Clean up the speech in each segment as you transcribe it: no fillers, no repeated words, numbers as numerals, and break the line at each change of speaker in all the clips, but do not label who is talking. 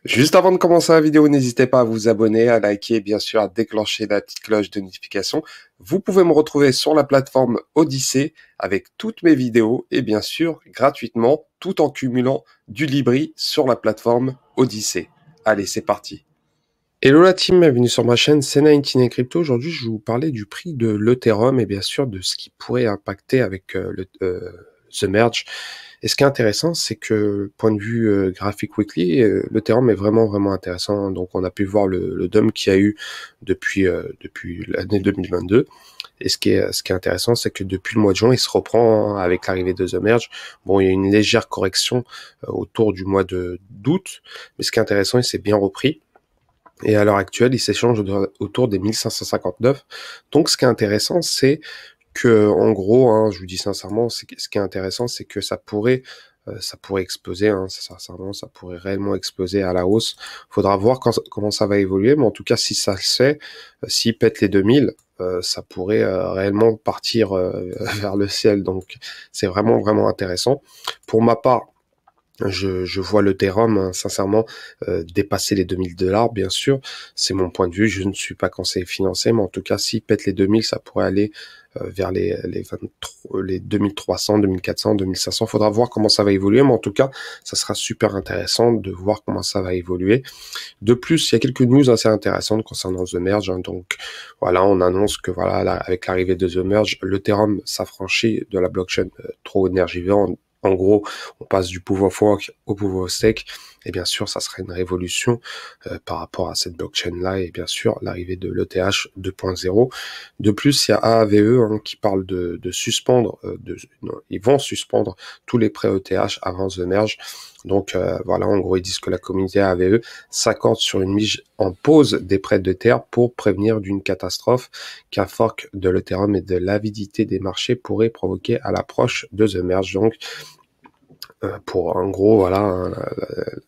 Juste avant de commencer la vidéo, n'hésitez pas à vous abonner, à liker et bien sûr à déclencher la petite cloche de notification. Vous pouvez me retrouver sur la plateforme Odyssée avec toutes mes vidéos et bien sûr gratuitement tout en cumulant du Libri sur la plateforme Odyssée. Allez, c'est parti. Hello la team, bienvenue sur ma chaîne, c'est 19 Crypto. Aujourd'hui, je vais vous parler du prix de l'Ethereum et bien sûr de ce qui pourrait impacter avec The Merge. Et ce qui est intéressant, c'est que, point de vue graphique weekly, l'Ethereum est vraiment intéressant. Donc, on a pu voir le dump qu'il y a eu depuis l'année 2022. Et ce qui est intéressant, c'est que depuis le mois de juin, il se reprend avec l'arrivée de The Merge. Bon, il y a une légère correction autour du mois d'août, mais ce qui est intéressant, il s'est bien repris. Et à l'heure actuelle, il s'échange autour des 1559. Donc, ce qui est intéressant, c'est que, en gros, hein, je vous dis sincèrement, ce qui est intéressant, c'est que ça pourrait exploser, hein, sincèrement, ça pourrait réellement exploser à la hausse. Faudra voir comment ça va évoluer, mais en tout cas, si ça le fait, s'il pète les 2000, ça pourrait réellement partir vers le ciel. Donc, c'est vraiment intéressant. Pour ma part, je vois l'Ethereum, hein, sincèrement, dépasser les 2000 $, bien sûr. C'est mon point de vue. Je ne suis pas conseiller financier, mais en tout cas, s'il pète les 2000, ça pourrait aller vers les 2300, 2400, 2500. Faudra voir comment ça va évoluer, mais en tout cas, ça sera super intéressant de voir comment ça va évoluer. De plus, il y a quelques news assez intéressantes concernant The Merge. Hein, donc, voilà, on annonce que voilà, avec l'arrivée de The Merge, l'Ethereum s'affranchit de la blockchain trop énergivore. En gros, on passe du Proof of Work au Proof of Stake. Et bien sûr, ça serait une révolution par rapport à cette blockchain-là. Et bien sûr, l'arrivée de l'ETH 2.0. De plus, il y a AAVE hein, qui parle de suspendre, ils vont suspendre tous les prêts ETH avant The Merge. Donc voilà, en gros, ils disent que la communauté AAVE s'accorde sur une mise en pause des prêts d'Ether pour prévenir d'une catastrophe qu'un fork de l'Ethereum et de l'avidité des marchés pourrait provoquer à l'approche de The Merge. Donc, pour en gros, voilà, hein,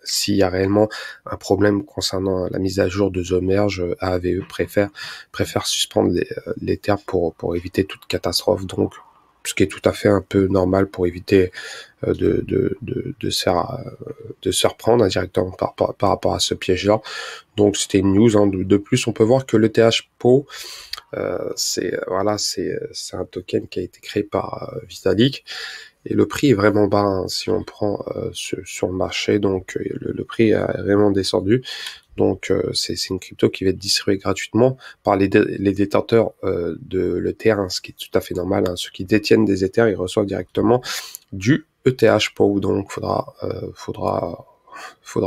s'il y a réellement un problème concernant la mise à jour de The Merge, AAVE préfère suspendre les terres pour éviter toute catastrophe. Donc, ce qui est tout à fait un peu normal pour éviter de se reprendre directement par rapport à ce piège-là. Donc, c'était une news. Hein, de plus, on peut voir que l'ETH PO, c'est un token qui a été créé par Vitalik. Et le prix est vraiment bas hein, si on prend sur le marché, donc le prix a vraiment descendu. Donc c'est une crypto qui va être distribuée gratuitement par les détenteurs de l'Ether, hein, ce qui est tout à fait normal. Hein. Ceux qui détiennent des Ethers, ils reçoivent directement du ETH PO. Donc faudra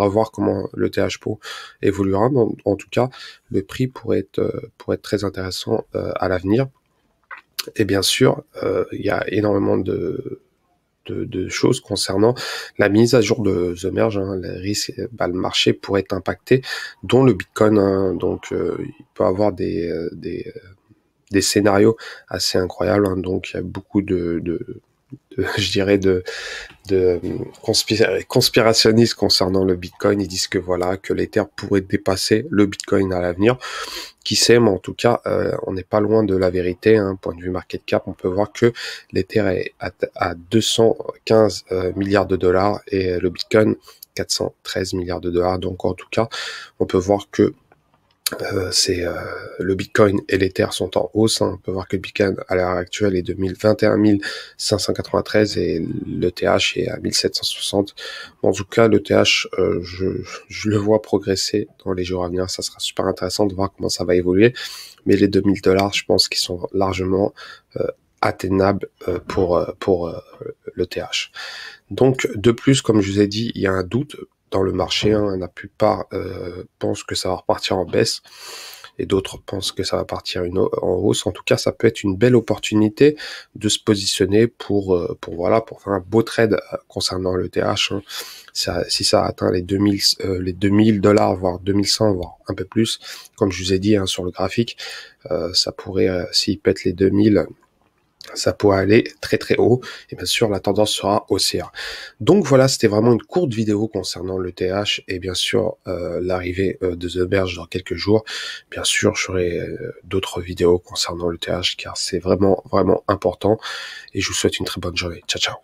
voir comment l'ETH PO évoluera. Mais en tout cas, le prix pourrait être très intéressant à l'avenir. Et bien sûr, il y a énormément de choses concernant la mise à jour de The Merge, hein, les risques, le marché pourrait être impacté, dont le Bitcoin, hein, donc il peut avoir des scénarios assez incroyables, hein, donc il y a beaucoup je dirais de conspirationnistes concernant le Bitcoin. Ils disent que voilà, que l'Ether pourrait dépasser le Bitcoin à l'avenir. Qui sait, mais en tout cas, on n'est pas loin de la vérité. Hein. Point de vue market cap, on peut voir que l'Ether est à 215 milliards de dollars et le Bitcoin 413 milliards de dollars. Donc en tout cas, on peut voir que le Bitcoin et l'Ether sont en hausse. Hein. On peut voir que le Bitcoin à l'heure actuelle est de 21 593 et l'ETH est à 1760. En tout cas, l'ETH, je le vois progresser dans les jours à venir. Ça sera super intéressant de voir comment ça va évoluer. Mais les 2000 $, je pense qu'ils sont largement atteignables pour l'ETH. Donc, de plus, comme je vous ai dit, il y a un doute dans le marché, hein, la plupart pensent que ça va repartir en baisse et d'autres pensent que ça va partir en hausse. En tout cas, ça peut être une belle opportunité de se positionner pour faire un beau trade concernant l'ETH. Hein. Si ça atteint les 2000 $, voire 2100, voire un peu plus, comme je vous ai dit hein, sur le graphique, ça pourrait, s'il pète les 2000, ça pourrait aller très haut, et bien sûr la tendance sera haussière. Donc voilà, c'était vraiment une courte vidéo concernant l'ETH, et bien sûr l'arrivée de The Merge dans quelques jours. Bien sûr, je ferai d'autres vidéos concernant l'ETH, car c'est vraiment important, et je vous souhaite une très bonne journée. Ciao.